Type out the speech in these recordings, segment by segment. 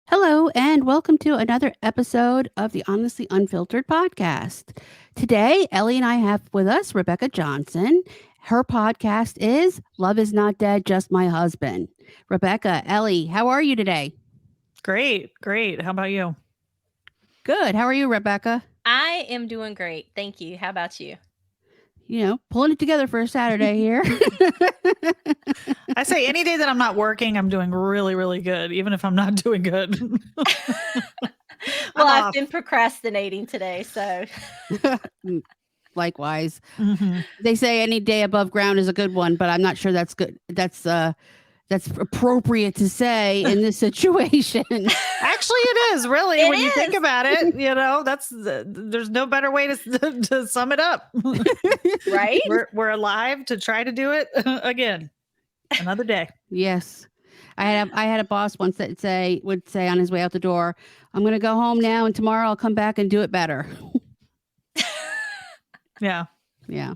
Hello, and welcome to another episode of the Honestly Unfiltered podcast. Today, Ellie and I have with us Rebecca Johnson. Her podcast is Love is Not Dead, Just My Husband. Rebecca, Ellie, how are you today? Great, great. How about you? Good. How are you, Rebecca? I am doing great. Thank you. How about you? Pulling it together for a Saturday here. I say any day that I'm not working, I'm doing really, really good, even if I'm not doing good. Well, I'm I've off. been procrastinating today, so Likewise. Mhm. They say any day above ground is a good one, but I'm not sure that's good. That's appropriate to say in this situation. Actually, it is really It when you think is. about it. There's no better way to sum it up. Right? We're alive to try to do it again, another day. Yes. I had a boss once that would say on his way out the door, "I'm going to go home now and tomorrow I'll come back and do it better." Yeah. Yeah.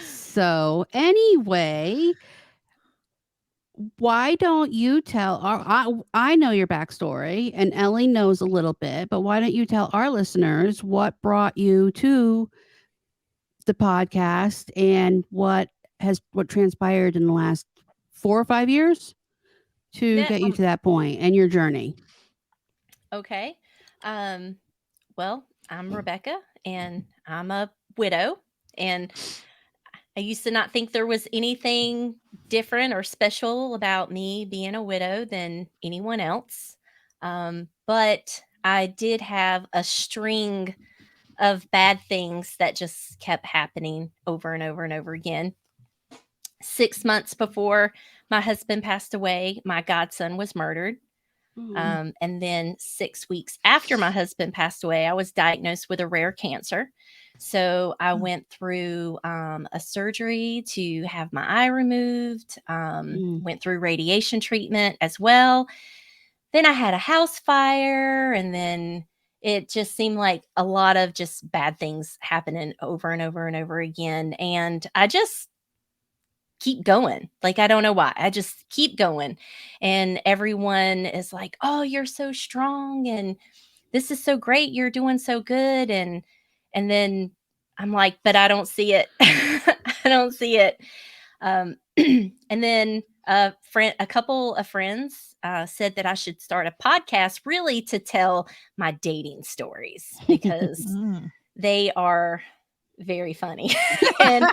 So, anyway, why don't you tell I know your backstory and Ellie knows a little bit, but why don't you tell our listeners what brought you to the podcast and what transpired in the last 4 or 5 years to Yeah, get you to that point and your journey? okay. Um, well, I'm Rebecca and I'm a widow. And I used to not think there was anything different or special about me being a widow than anyone else. But I did have a string of bad things that just kept happening over and over and over again. 6 months before my husband passed away, my godson was murdered. Mm. And then 6 weeks after my husband passed away, I was diagnosed with a rare cancer. So I went through a surgery to have my eye removed, Mm. went through radiation treatment as well. Then I had a house fire, and then it just seemed like a lot of just bad things happening over and over and over again. And I just keep going. Like, I don't know why. I just keep going. And everyone is like, "Oh, you're so strong and this is so great. You're doing so good." And then I'm like, "But I don't see it." I don't see it. And then a couple of friends said that I should start a podcast really to tell my dating stories because Mm. they are very funny. And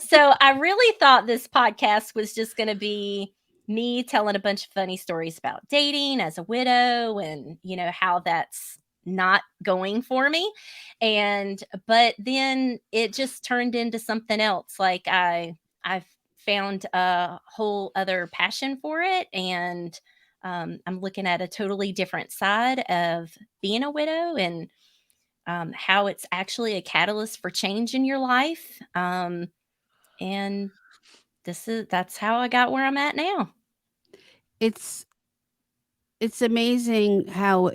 so I really thought this podcast was just going to be me telling a bunch of funny stories about dating as a widow and, how that's not going for me. But then it just turned into something else. Like I've found a whole other passion for it. And I'm looking at a totally different side of being a widow and how it's actually a catalyst for change in your life. And that's how I got where I'm at now. It's it's amazing how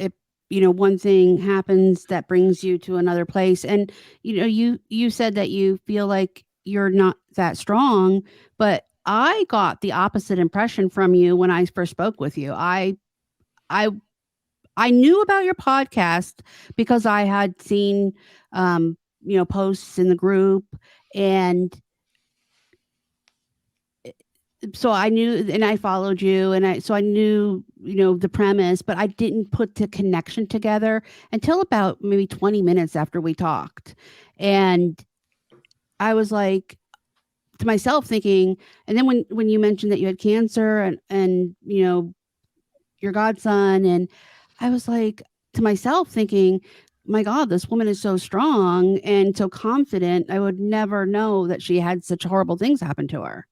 one thing happens that brings you to another place. And you said that you feel like you're not that strong, but I got the opposite impression from you when I first spoke with you. I I knew about your podcast because I had seen posts in the group, and so I knew, and I followed you, and I knew, the premise, but I didn't put the connection together until about maybe 20 minutes after we talked. And I was like to myself thinking, and then when you mentioned that you had cancer and your godson, and I was like to myself thinking, my God, this woman is so strong and so confident. I would never know that she had such horrible things happen to her.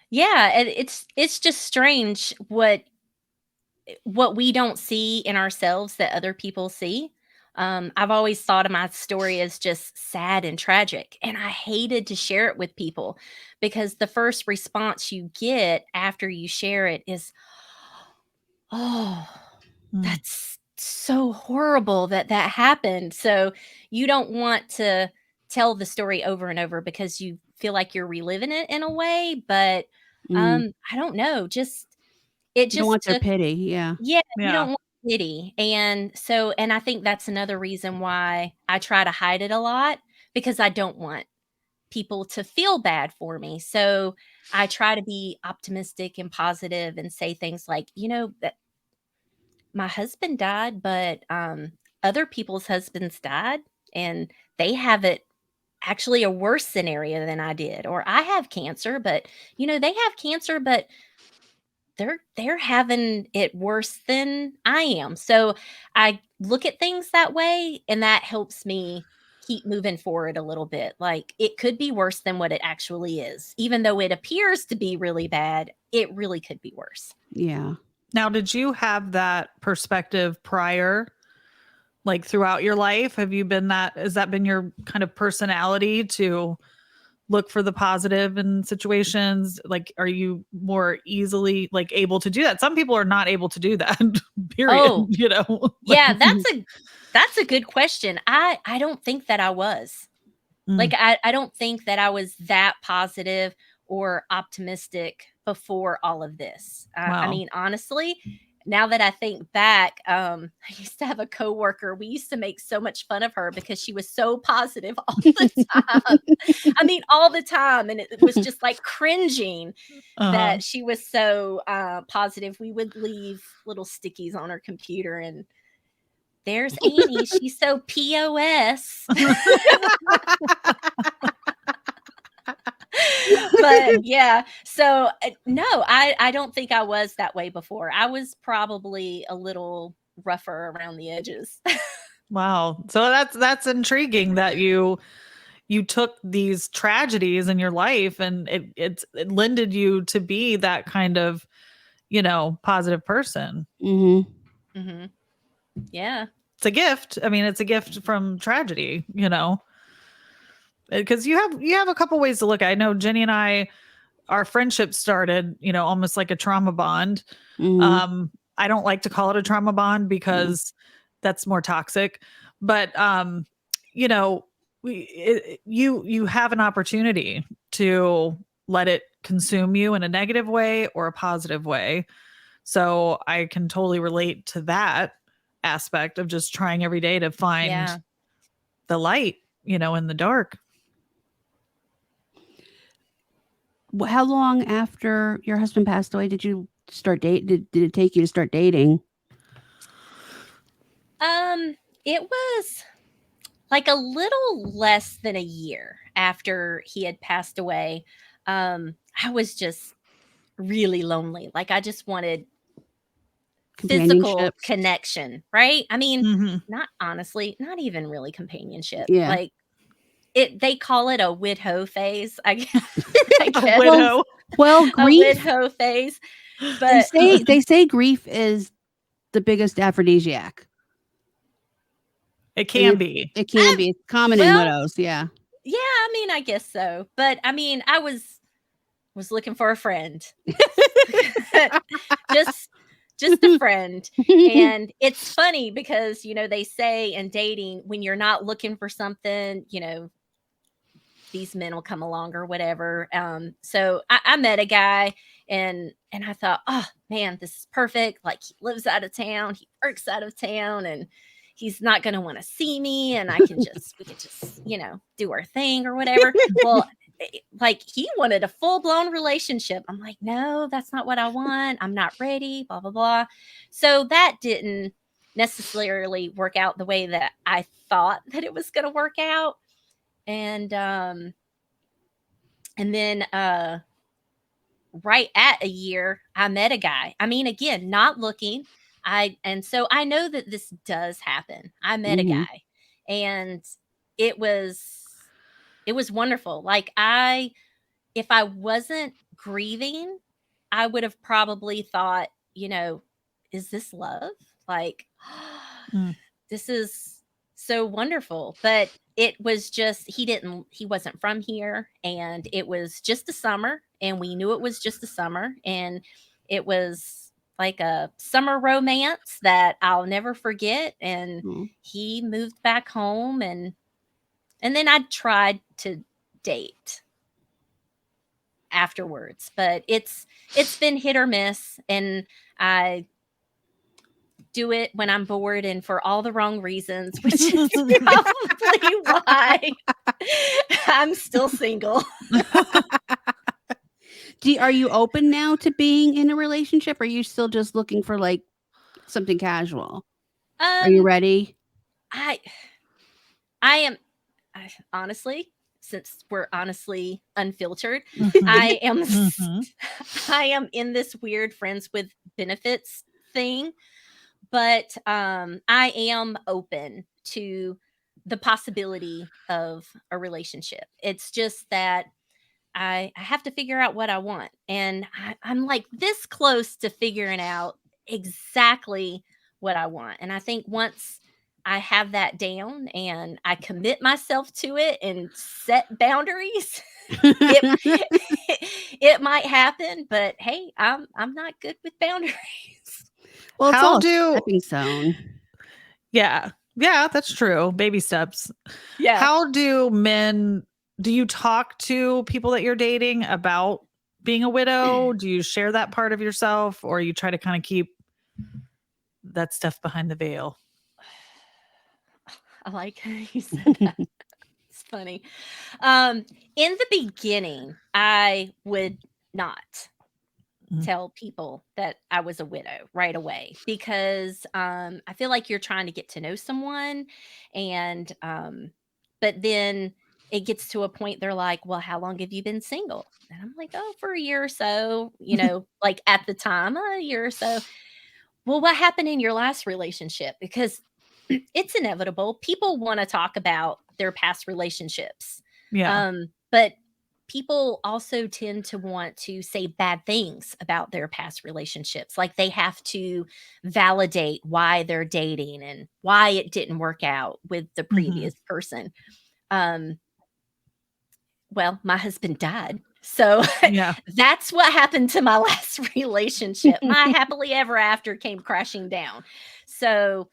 Yeah, and it's just strange what we don't see in ourselves that other people see. I've always thought of my story as just sad and tragic, and I hated to share it with people because the first response you get after you share it is, "Oh, Mm. that's so horrible that that happened." So you don't want to tell the story over and over because you feel like you're reliving it in a way. But Mm. I don't know. Just it You don't just want their took pity. Yeah. yeah, you Yeah. don't want pity, and I think that's another reason why I try to hide it a lot, because I don't want people to feel bad for me. So I try to be optimistic and positive and say things like, that my husband died, but other people's husbands died and they have it actually a worse scenario than I did. Or I have cancer, but they have cancer, but they're having it worse than I am. So I look at things that way, and that helps me keep moving forward a little bit. Like, it could be worse than what it actually is. Even though it appears to be really bad, it really could be worse. Yeah. Now, did you have that perspective prior, like throughout your life? Have you been has that been your kind of personality to look for the positive in situations? Like, are you more easily like able to do that? Some people are not able to do that, period, Oh, Like, yeah, that's a good question. I don't think that I was. mm, Like, I don't think that I was that positive or optimistic before all of this. I wow. mean, honestly, now that I think back, I used to have a coworker. We used to make so much fun of her because she was so positive all the time. I mean, all the time, and it was just like cringing Uh-huh. that she was so positive. We would leave little stickies on her computer, and there's Annie. She's so POS. But yeah, so no, I don't think I was that way before. I was probably a little rougher around the edges. Wow. So that's intriguing that you took these tragedies in your life and it lended you to be that kind of, positive person. Hmm. Hmm. Yeah. It's a gift. I mean, it's a gift from tragedy, because you have a couple ways to look at it. I know Jenny and I, our friendship started, almost like a trauma bond. Hmm. I don't like to call it a trauma bond because that's more toxic, but you know, you have an opportunity to let it consume you in a negative way or a positive way. So I can totally relate to that aspect of just trying every day to find Yeah. the light, in the dark. How long after your husband passed away did you start did it take you to start dating? Um, it was like a little less than a year after he had passed away. I was just really lonely. Like, I just wanted physical Companionship? connection, right? I mean, Mhm. not honestly, not even really companionship. Yeah. Like, they call it a widow phase. I A guess Well, widow. well, a grief, widow phase. they But say they say grief is the biggest aphrodisiac. It And can be. it can be. It's common in well, widows, yeah. yeah, I mean, I guess so. But I mean, I was looking for a friend. just just a friend. And it's funny because, they say in dating, when you're not looking for something, these men will come along or whatever. So I met a guy, and I thought, oh man, this is perfect. Like, he lives out of town, he works out of town, and he's not going to want to see me, and we could just, do our thing or whatever. Well, like, he wanted a full blown relationship. I'm like, no, that's not what I want. I'm not ready, blah, blah, blah. So that didn't necessarily work out the way that I thought that it was going to work out. And then right at a year, I met a guy. I mean, again, not looking. And so I know that this does happen. I met a Mhm. guy, and it was it was wonderful. Like, if I wasn't grieving, I would have probably thought, is this love? Like, Mm. this is so wonderful. But it was just, he wasn't from here, and it was just a summer, and we knew it was just a summer, and it was like a summer romance that I'll never forget. And Mm. he moved back home, and then I tried to date. afterwards. But it's been hit or miss, and I do it when I'm bored and for all the wrong reasons, which is probably why I'm still single. Are you open now to being in a relationship? Or are you still just looking for like something casual? Are you ready? I am honestly, since we're honestly unfiltered, I am I am in this weird friends with benefits thing, but I am open to the possibility of a relationship. It's just that I have to figure out what I want. And I'm like this close to figuring out exactly what I want. And I think once I have that down and I commit myself to it and set boundaries, it it might happen. But hey, I'm not good with boundaries. Well, it's How all a do stepping stone. Yeah. Yeah, that's true. Baby steps. Yeah. How do you talk to people that you're dating about being a widow? Do you share that part of yourself, or you try to kind of keep that stuff behind the veil? I like how you said that. It's funny. In the beginning, I would not tell people that I was a widow right away because I feel like you're trying to get to know someone, and but then it gets to a point they're like, "Well, how long have you been single?" And I'm like, "Oh, for a year or so." Like at the time, a year or so. Well, what happened in your last relationship? Because it's inevitable. People want to talk about their past relationships. Yeah. But people also tend to want to say bad things about their past relationships. Like they have to validate why they're dating and why it didn't work out with the previous person. Um, well, my husband died. So Yeah. that's what happened to my last relationship. My happily ever after came crashing down. So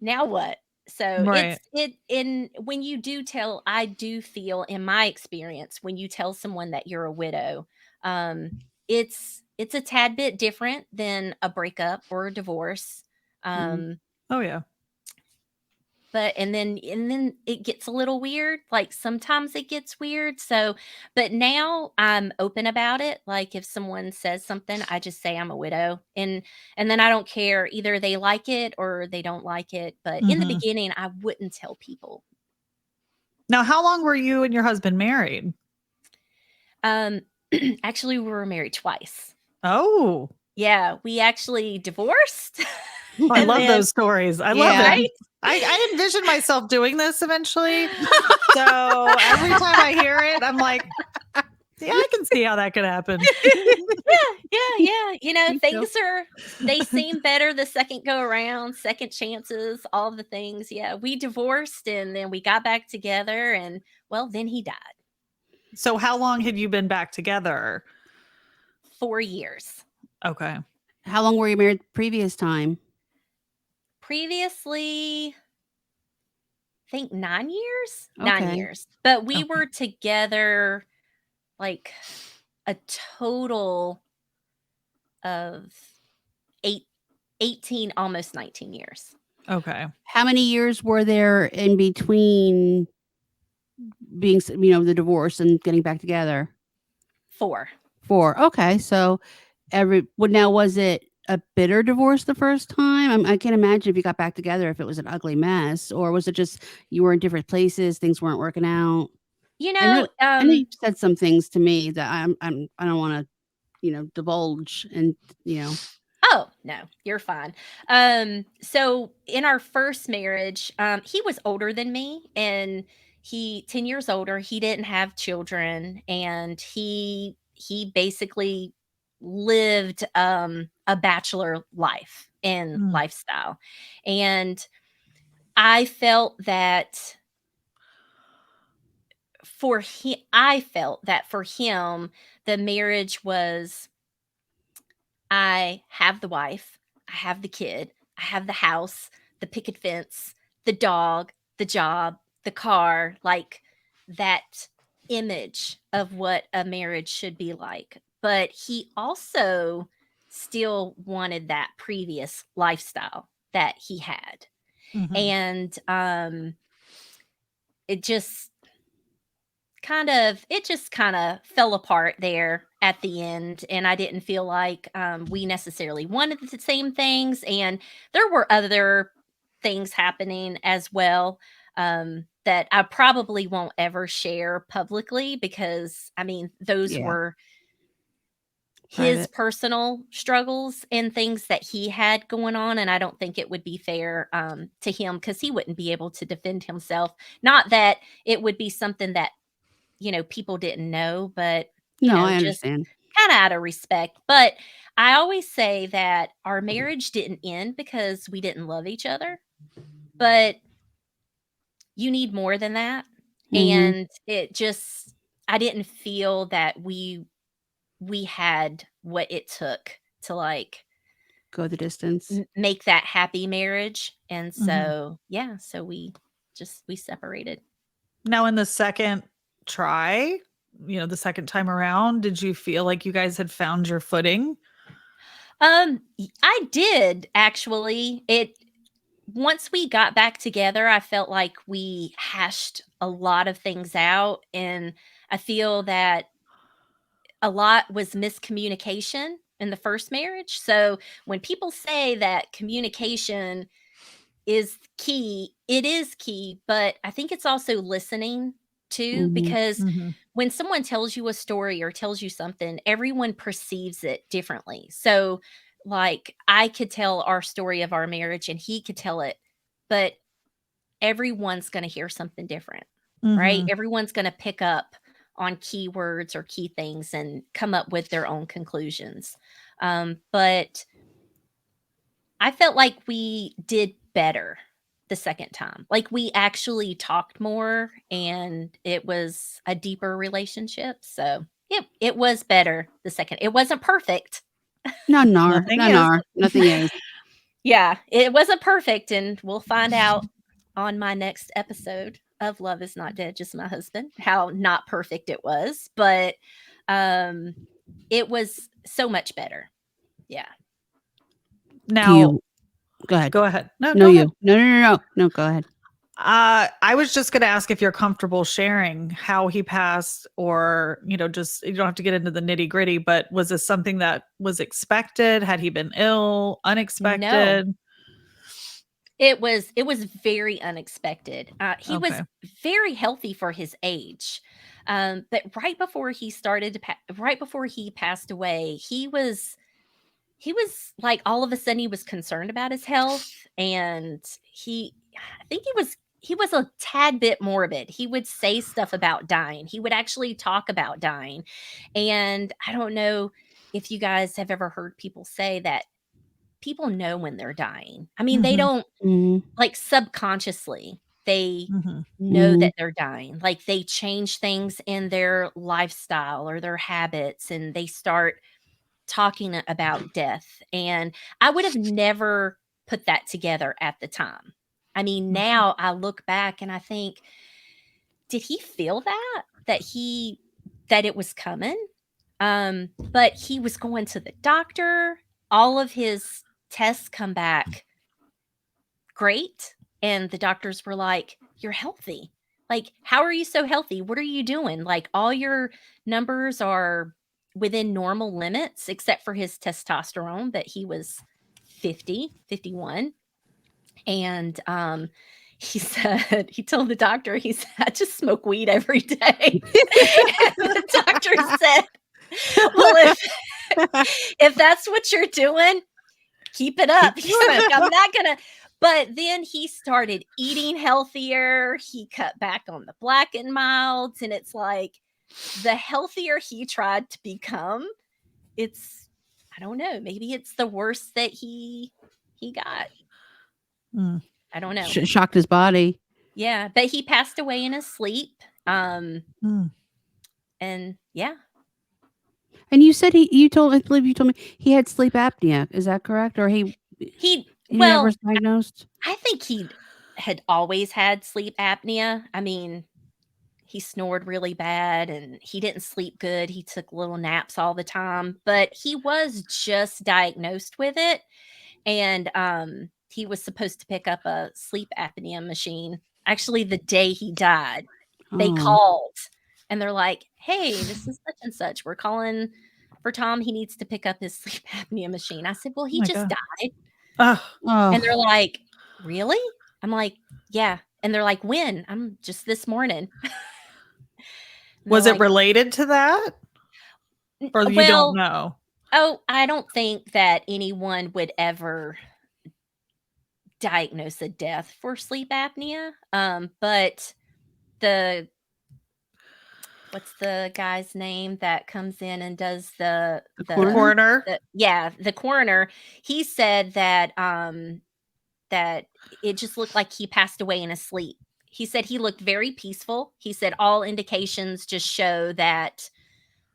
now what? So Right. when you do tell, I do feel in my experience, when you tell someone that you're a widow, it's a tad bit different than a breakup or a divorce. Um, Oh yeah. but and then it gets a little weird. Like sometimes it gets weird. So, but now I'm open about it. Like if someone says something, I just say I'm a widow, and then I don't care, either they like it or they don't like it. But in the beginning, I wouldn't tell people. Now, how long were you and your husband married? Um actually we were married twice. Oh, Yeah, we actually divorced. I And love then those stories. I love Yeah. it. right? I envision myself doing this eventually. So every time I hear it, I'm like, yeah, I can see how that could happen. Yeah. Me too. They seem better the second go around, second chances, all the things. Yeah, we divorced and then we got back together, and well, then he died. So how long had you been back together? 4 years. Okay. How long were you married previous time? Previously, I think 9 years? 9 Okay. years. But we Okay. were together like a total of 8 18, almost 19 years. Okay. How many years were there in between being, the divorce and getting back together? 4. 4. Okay. So now was it a bitter divorce the first time? I can't imagine if you got back together if it was an ugly mess, or was it just you were in different places, things weren't working out? You I know know, I know you said some things to me that I don't want to, divulge and, oh, no, you're fine. So in our first marriage, he was older than me, and he 10 years older. He didn't have children, and he basically lived a bachelor life and Mm. lifestyle. And I felt that for him, the marriage was, I have the wife, I have the kid, I have the house, the picket fence, the dog, the job, the car, like that image of what a marriage should be like, but he also still wanted that previous lifestyle that he had. Mhm. And it just kind of fell apart there at the end, and I didn't feel like we necessarily wanted the same things, and there were other things happening as well, that I probably won't ever share publicly, because I mean those Yeah. were his Private. personal struggles and things that he had going on, and I don't think it would be fair to him, because he wouldn't be able to defend himself. Not that it would be something that people didn't know, but, No, I just understand. kinda out of respect. But I always say that our marriage didn't end because we didn't love each other, but you need more than that. Mhm. And I didn't feel that we had what it took to, like, Go the distance. make that happy marriage. And Mhm. so, yeah, so we separated. Now in the second try, the second time around, did you feel like you guys had found your footing? I did actually. It Once we got back together, I felt like we hashed a lot of things out, and I feel that a lot was miscommunication in the first marriage. So when people say that communication is key, it is key, but I think it's also listening too, Mhm. because Mhm. when someone tells you a story or tells you something, everyone perceives it differently. So, like, I could tell our story of our marriage and he could tell it, but everyone's going to hear something different, right? Mhm. Everyone's going to pick up on keywords or key things and come up with their own conclusions. But I felt like we did better the second time. Like, we actually talked more and it was a deeper relationship. So it was better the second. It wasn't perfect. Nothing is. Nothing is. Yeah, it wasn't perfect, and we'll find out on my next episode of Love Is Not Dead, Just My Husband, how not perfect it was, but um it was so much better. Yeah. Do Now you go ahead. go ahead. No, No, go ahead. you. No, no, no, no. No, go ahead. I was just gonna ask if you're comfortable sharing how he passed, or, just you don't have to get into the nitty-gritty, but was this something that was expected? Had he been ill, No. unexpected? It was very unexpected. He was Okay. very healthy for his age. But right before he passed away, he was like, all of a sudden he was concerned about his health, and I think he was a tad bit morbid. He would say stuff about dying. He would actually talk about dying. And I don't know if you guys have ever heard people say that people know when they're dying. I mean, they Mhm. don't, Mhm. like, subconsciously, they Mhm. know Mhm. that they're dying. Like, they change things in their lifestyle or their habits, and they start talking about death, and I would have never put that together at the time. I mean, Okay. now I look back and I think, did he feel that it was coming? But he was going to the doctor. All of his tests come back great, and the doctors were like, "You're healthy. Like, how are you so healthy? What are you doing? Like, all your numbers are within normal limits, except for his testosterone, that he was 50, 51." And he said, he told the doctor, he said, "I just smoke weed every day." And the doctor said, "Well, if that's what you're doing, keep it up." Keep He doing said, it. "I'm not gonna." But then he started eating healthier. He cut back on the black and milds, and it's like, the healthier he tried to become, it's I don't know, maybe it's the worst that he got. Mm. I don't know. Shocked his body. Yeah, but he passed away in his sleep. Mm. And yeah, And you said I believe you told me he had sleep apnea. Is that correct? Or he never well, was diagnosed? I think he had always had sleep apnea. I mean, he snored really bad and he didn't sleep good. He took little naps all the time, but he was just diagnosed with it. And he was supposed to pick up a sleep apnea machine. Actually, the day he died, they Oh, called and they're like, "Hey, this is such and such. We're calling for Tom. He needs to pick up his sleep apnea machine." I said, "Well, Oh he my just God. died." Oh, And they're oh, like, "Really?" I'm like, "Yeah." And they're like, "When?" I'm just this morning. And they're was it like, related to that? Or you don't "Well, know? oh, I don't think that anyone would ever diagnose a death for sleep apnea. But the what's the guy's name that comes in and does the The coroner? coroner? the coroner, he said that that it just looked like he passed away in his sleep. He said he looked very peaceful. He said all indications just show that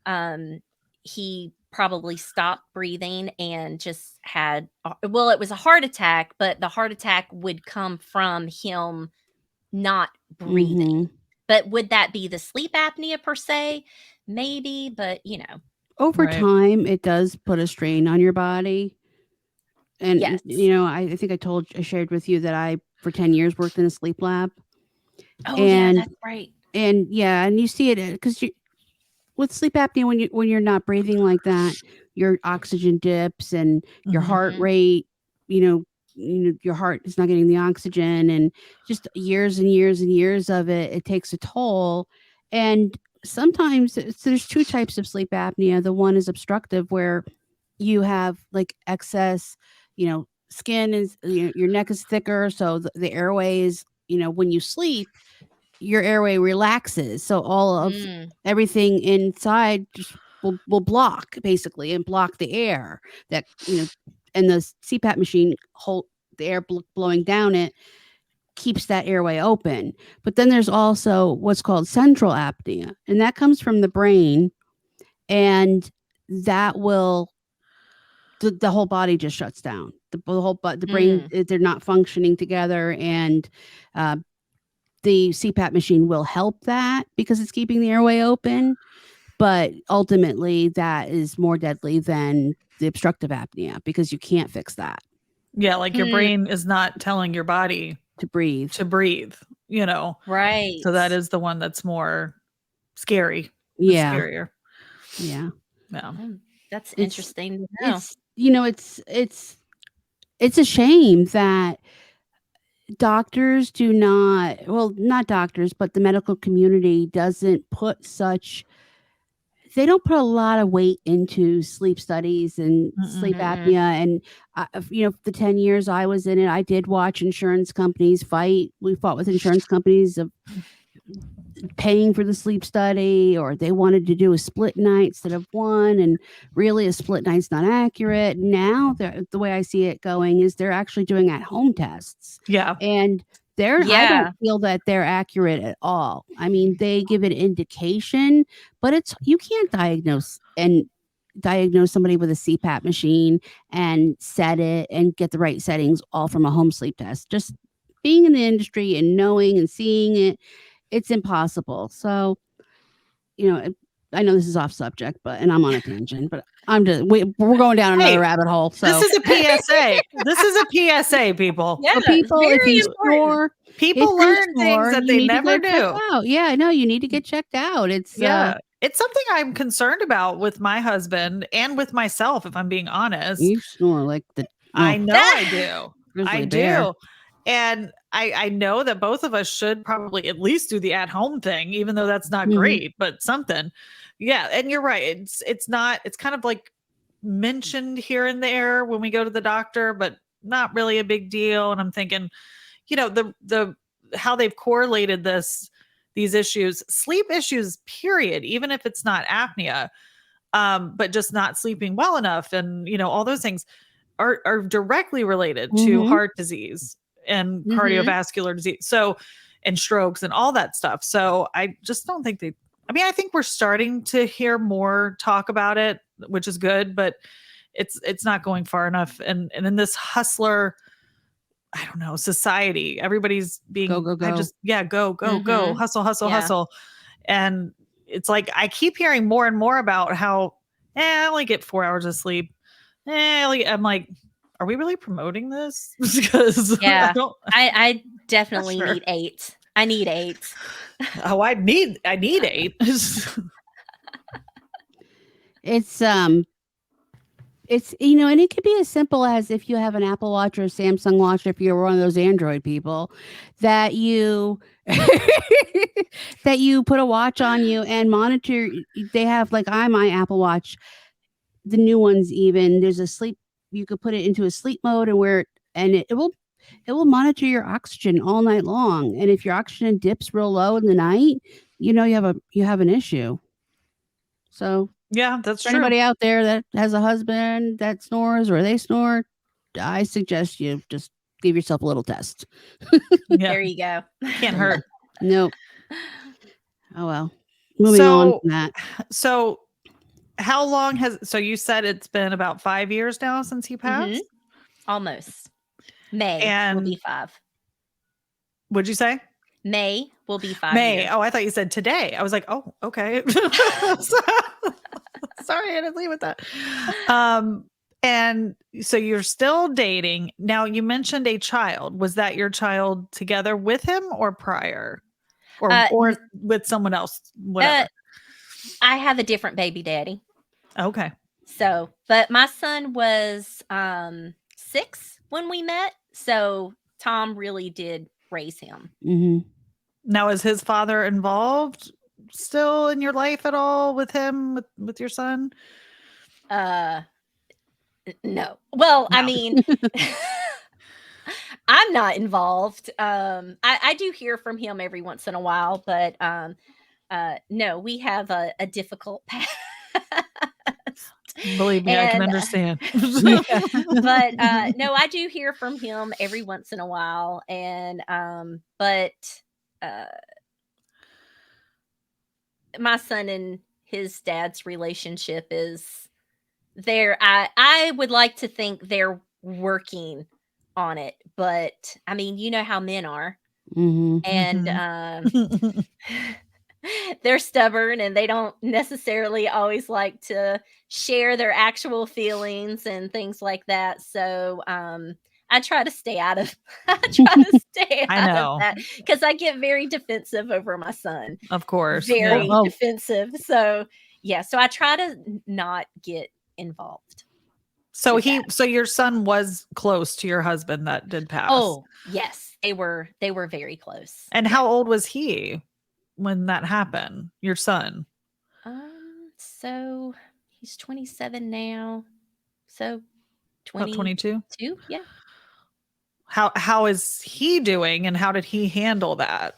um he probably stopped breathing and just had well, it was a heart attack, but the heart attack would come from him not breathing. Mm-hmm. But would that be the sleep apnea per se? Maybe, but Over Right. time, it does put a strain on your body. And, yes. I think I shared with you that I, for 10 years, worked in a sleep lab. Oh yeah, And, that's right. yeah, and you see it because with sleep apnea, when you're not breathing like that, your oxygen dips and your Mhm. heart Mhm. rate, your heart is not getting the oxygen, and just years and years and years of it, it takes a toll. And sometimes there's two types of sleep apnea. The one is obstructive, where you have like excess, skin is, your neck is thicker, so the airway is, when you sleep, your airway relaxes, so all of Mm. everything inside just will block basically and block the air that, and the CPAP machine hold the air blowing down it keeps that airway open. But then there's also what's called central apnea, and that comes from the brain, and that will the whole body just shuts down. The whole but the brain, Mm. they're not functioning together, and uh, the CPAP machine will help that because it's keeping the airway open, but ultimately that is more deadly than the obstructive apnea because you can't fix that Yeah, like your Hmm. brain is not telling your body to breathe. to breathe, you know? So that Right. is the one that's more scary. It's Yeah, scarier. yeah. Yeah. That's It's interesting to know. it's it's a shame that doctors do not, well, not doctors, but the medical community doesn't put such, they don't put a lot of weight into sleep studies and Mm-mm. sleep Mm-mm. apnea. And, the 10 years I was in it, I did watch insurance companies fight. We fought with insurance companies of paying for the sleep study, or they wanted to do a split night instead of one. And really, a split night's not accurate. Now, the way I see it going is they're actually doing at home tests. Yeah. And I don't Yeah. feel that they're accurate at all. I mean, they give an indication, but you can't diagnose somebody with a CPAP machine and set it and get the right settings all from a home sleep test. Just being in the industry and knowing and seeing it, it's impossible. So, I know this is off subject, and I'm on a tangent, but we're going down another Hey, rabbit hole. this So, is a PSA. This is a PSA, people. Yeah, for it's people, very important. if People you learn things snore, that you they need to never get checked knew. out. Yeah, I know you need to get checked out. It's Yeah. It's something I'm concerned about with my husband and with myself, if I'm being honest. you snore like the I know I do. I grizzly bear. do. And I know that both of us should probably at least do the at home thing, even though that's not Hmm. great, but something. Yeah. And you're right. It's not, it's kind of like mentioned here and there when we go to the doctor, but not really a big deal. And I'm thinking, the how they've correlated these issues, sleep issues, period, even if it's not apnea, but just not sleeping well enough, and all those things are directly related to Hmm. heart disease and Mhm. cardiovascular disease. So, and strokes and all that stuff. So I just don't think I think we're starting to hear more talk about it, which is good, but it's not going far enough. And in this hustler, I don't know, society, everybody's Go, being, go, go. yeah, go, go, go, Mhm. hustle, hustle, Yeah. hustle. And it's like I keep hearing more and more about how I only get 4 hours of sleep. I'm like, are we really promoting this? Because Yeah. I don't. I definitely Sure. need 8. I need 8. Oh, I need 8. It's and it could be as simple as if you have an Apple Watch or a Samsung Watch, if you're one of those Android people, that you that you put a watch on you and monitor. They have like my Apple Watch, the new ones even. There's a sleep. You could put it into a sleep mode and it will monitor your oxygen all night long. And if your oxygen dips real low in the night, you have an issue. So Yeah, that's for true. anybody out there that has a husband that snores or they snore, I suggest you just give yourself a little test. Yeah, There you go. can't hurt. Nope. Oh well. Moving on from that. So how long so you said it's been about 5 years now since he passed? Almost. May will And be 5. what'd you say? May will be 5 May. years. Oh, I thought you said today. I was like, oh, okay. Sorry, I didn't leave with that. And so you're still dating. Now you mentioned a child. Was that your child together with him or prior? Or with someone else? Whatever. I have a different baby daddy. Okay. So, but my son was 6 when we met. So Tom really did raise him. Mm-hmm. Now, is his father involved still in your life at all with him, with your son? No. Well, I No. mean, I'm not involved. I do hear from him every once in a while, but no, we have a difficult past. Believe me, I can And, understand. but no, I do hear from him every once in a while, and but uh, my son and his dad's relationship is there. I would like to think they're working on it, but I mean, you know how men are, Mm-hmm. and Mhm. they're stubborn and they don't necessarily always like to share their actual feelings and things like that. So I try to stay out of I try to stay I out of know. that because I get very defensive over my son. Of course. Yeah. Very Oh. defensive. So yeah, so I try to not get involved. So with that. so your son was close to your husband that did pass. Oh, yes. They were very close. And Yeah. how old was he when that happened? Your son? So he's 27 now. So About 22? 22, yeah. How is he doing and how did he handle that?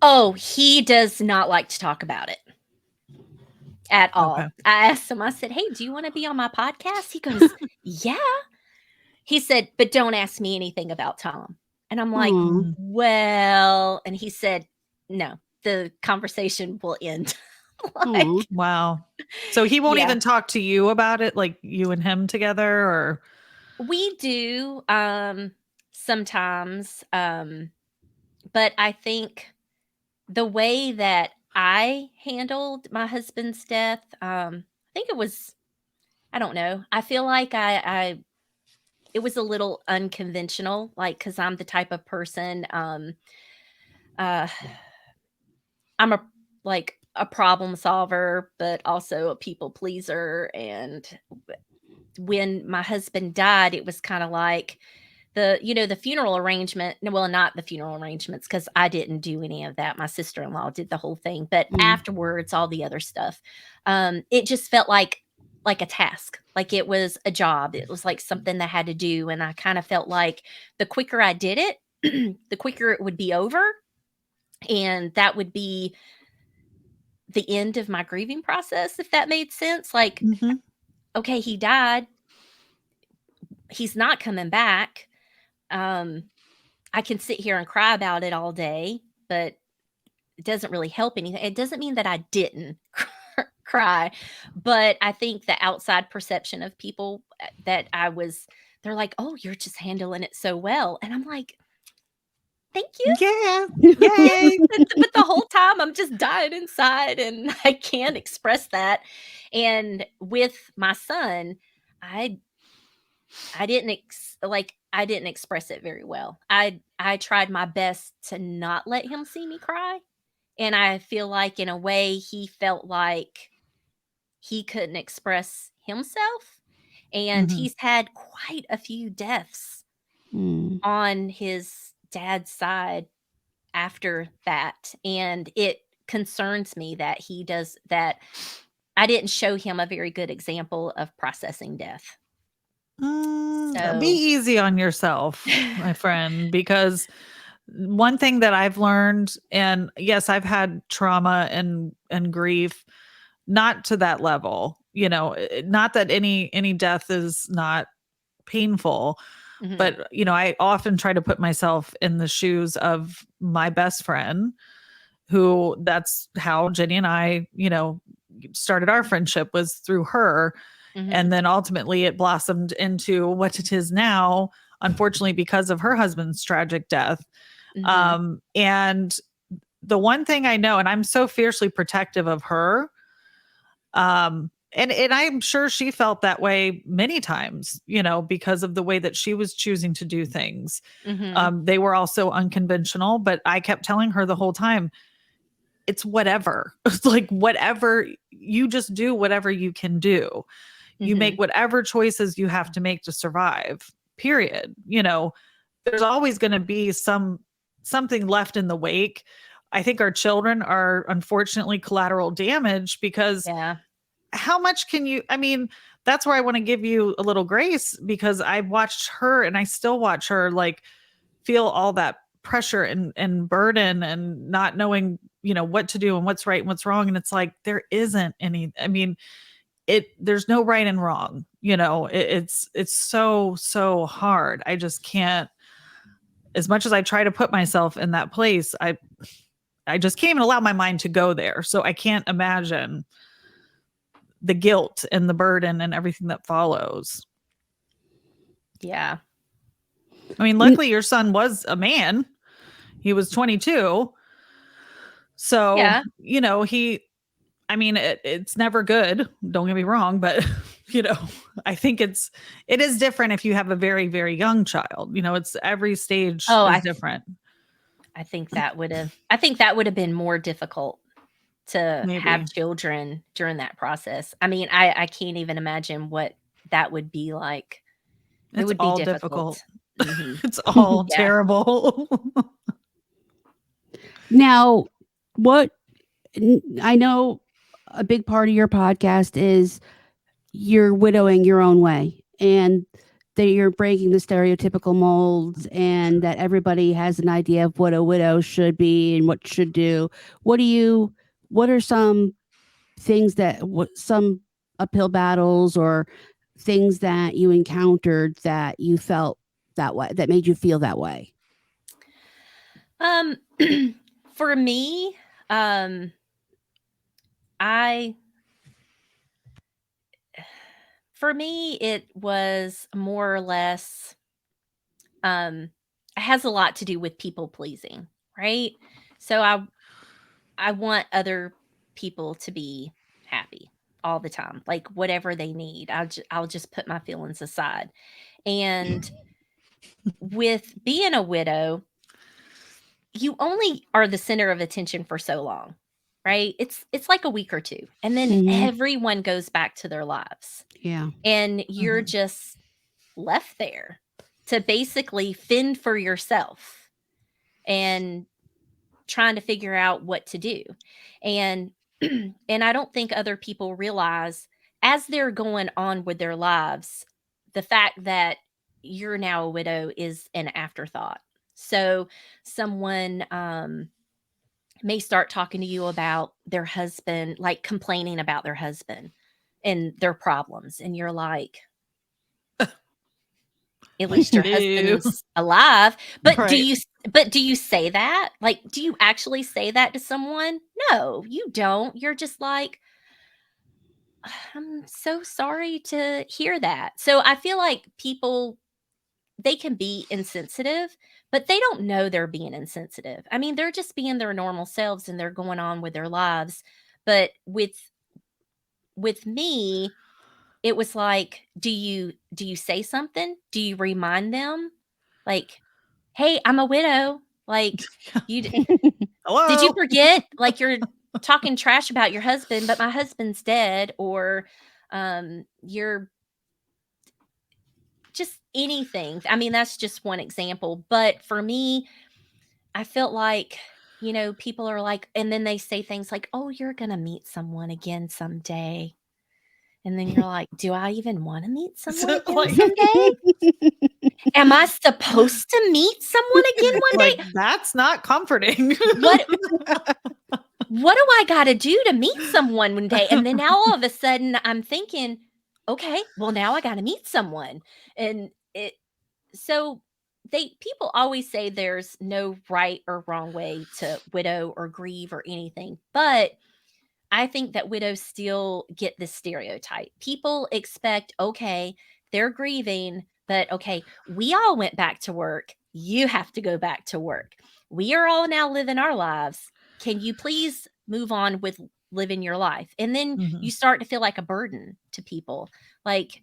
Oh, he does not like to talk about it at all. Okay. I asked him, I said, "Hey, do you want to be on my podcast?" He goes, "Yeah." He said, "But don't ask me anything about Tom." And I'm like, Aw. "Well," and he said, "No, the conversation will end." Aw. Like, Wow. So he won't yeah. even talk to you about it, like you and him together, or We do sometimes, but I think the way that I handled my husband's death, I think it was, I don't know. I feel like I it was a little unconventional, like because I'm the type of person, uh, I'm a problem solver, but also a people pleaser. And when my husband died, it was kind of like the funeral arrangement. No, well, not the funeral arrangements because I didn't do any of that. My sister-in-law did the whole thing, but Mm. afterwards, all the other stuff, it just felt like a task, like it was a job. It was like something that I had to do, and I kind of felt like the quicker I did it, the quicker it would be over, and that would be the end of my grieving process, if that made sense. Like, Mhm. okay, he died. He's not coming back. I can sit here and cry about it all day, but it doesn't really help anything. It doesn't mean that I didn't cry, but I think the outside perception of people that they're like, "Oh, you're just handling it so well." And I'm like, Thank you. Yeah. Yeah, Yay. but the whole time I'm just dying inside and I can't express that. And with my son, I I didn't express it very well. I tried my best to not let him see me cry, and I feel like in a way he felt like he couldn't express himself, and Mhm. he's had quite a few deaths Mm. on his dad's side after that, and it concerns me that he does that. I didn't show him a very good example of processing death. Be So easy on yourself, my friend, because one thing that I've learned, and yes, I've had trauma and grief, not to that level, not that any death is not painful, Mhm, but I often try to put myself in the shoes of my best friend, who that's how Jenny and I, started our friendship, was through her. And mhm, then ultimately it blossomed into what it is now, unfortunately, because of her husband's tragic death. mhm. And the one thing I know, and I'm so fiercely protective of her, and I'm sure she felt that way many times, because of the way that she was choosing to do things. Mhm, They were also unconventional, but I kept telling her the whole time, it's whatever. It's like whatever, you just do whatever you can do. You make mhm. whatever choices you have to make to survive. Period. There's always going to be something left in the wake. I think our children are unfortunately collateral damage, because Yeah. how much can you, I mean, that's where I want to give you a little grace, because I watched her and I still watch her, like, feel all that pressure and burden and not knowing, what to do and what's right and what's wrong. And it's like, there isn't any, I mean, there's no right and wrong, it's so hard. I just can't, as much as I try to put myself in that place, I just can't even allow my mind to go there. So I can't imagine the guilt and the burden and everything that follows. Yeah. I mean, N- luckily your son was a man. He was 22. So, Yeah. I mean, it's never good. Don't get me wrong, but you know, I think it is different if you have a very, very young child. It's every stage Oh, is different. I think that would have been more difficult to have Maybe children during that process. I mean, I can't even imagine what that would be like. It it's would be all difficult. difficult. Mhm. It's all Yeah. terrible. Now, what I know a big part of your podcast is you're widowing your own way, and that you're breaking the stereotypical molds, and that everybody has an idea of what a widow should be and what should do. What do you, what are some things some uphill battles or things that you encountered that you felt that way, that made you feel that way? Um, for me, um, I it was more or less, um, it has a lot to do with people pleasing, right? So I want other people to be happy all the time, like whatever they need. I'll just put my feelings aside. And with being a widow, you only are the center of attention for so long, right? It's like a week or two, and then Hmm. everyone goes back to their lives, Yeah. and you're Mhm. just left there to basically fend for yourself and trying to figure out what to do. And and I don't think other people realize as they're going on with their lives, the fact that you're now a widow is an afterthought. So someone may start talking to you about their husband, like complaining about their husband and their problems, and you're like, at least your Hello. husband's alive. But Right. do you say that? Like, do you actually say that to someone? No, you don't. You're just like, I'm so sorry to hear that. So I feel like people they can be insensitive, but they don't know they're being insensitive. I mean, they're just being their normal selves and they're going on with their lives. But with me, it was like, do you say something? Do you remind them? Like, "Hey, I'm a widow." Like, "You did you Hello. forget? Like, you're talking trash about your husband, but my husband's dead," or, you're just anything. I mean, that's just one example, but for me, I felt like, people are like and then they say things like, "Oh, you're gonna meet someone again someday." And then you're like, "Do I even wanna meet someone So, again like, someday? Am I supposed to meet someone again one like, day? that's not comforting. What what do I gotta do to meet someone one day?" And then now all of a sudden I'm thinking, "Okay, well, now I gotta meet someone." And so people always say there's no right or wrong way to widow or grieve or anything, but I think that widows still get this stereotype. People expect, okay, they're grieving, but okay, we all went back to work. You have to go back to work. We are all now living our lives. Can you please move on with living your life? And then Mhm. you start to feel like a burden to people. Like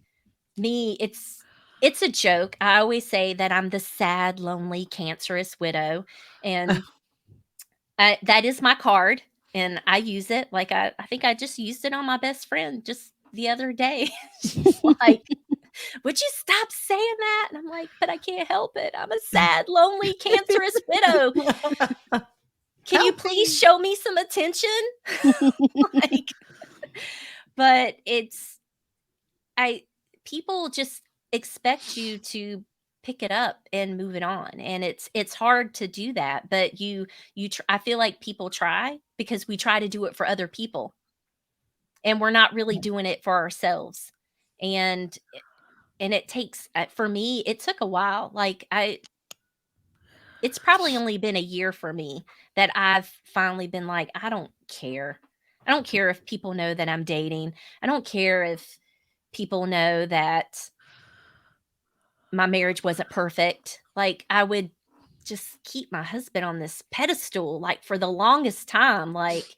me, it's a joke. I always say that I'm the sad, lonely, cancerous widow, and that is my card, and I use it. Like I think I just used it on my best friend just the other day. She's like, "Would you stop saying that?" And I'm like, "But I can't help it. I'm a sad, lonely, cancerous widow. Can you Help please me. show me some attention?" Like, but I people just expect you to pick it up and move it on, and it's hard to do that, but I feel like people try because we try to do it for other people, and we're not really doing it for ourselves. And it takes for me, it took a while. Like it's probably only been a year for me that I've finally been like, I don't care. I don't care if people know that I'm dating. I don't care if people know that my marriage wasn't perfect. Like, I would just keep my husband on this pedestal, like, for the longest time, like,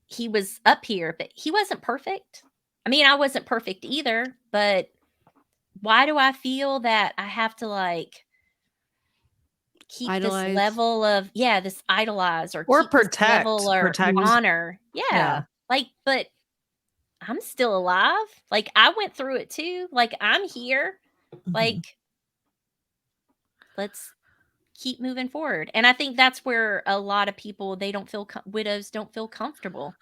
he was up here, but he wasn't perfect. I mean, I wasn't perfect either, but why do I feel that I have to, like, keep this Idolize. level of this idolize or Or keep this level or Mhm. protect. honor? Yeah. Yeah. Like, but I'm still alive. Like, I went through it too. Like, I'm here. Mhm. Like, let's keep moving forward. And I think that's where a lot of people they don't feel widows don't feel comfortable.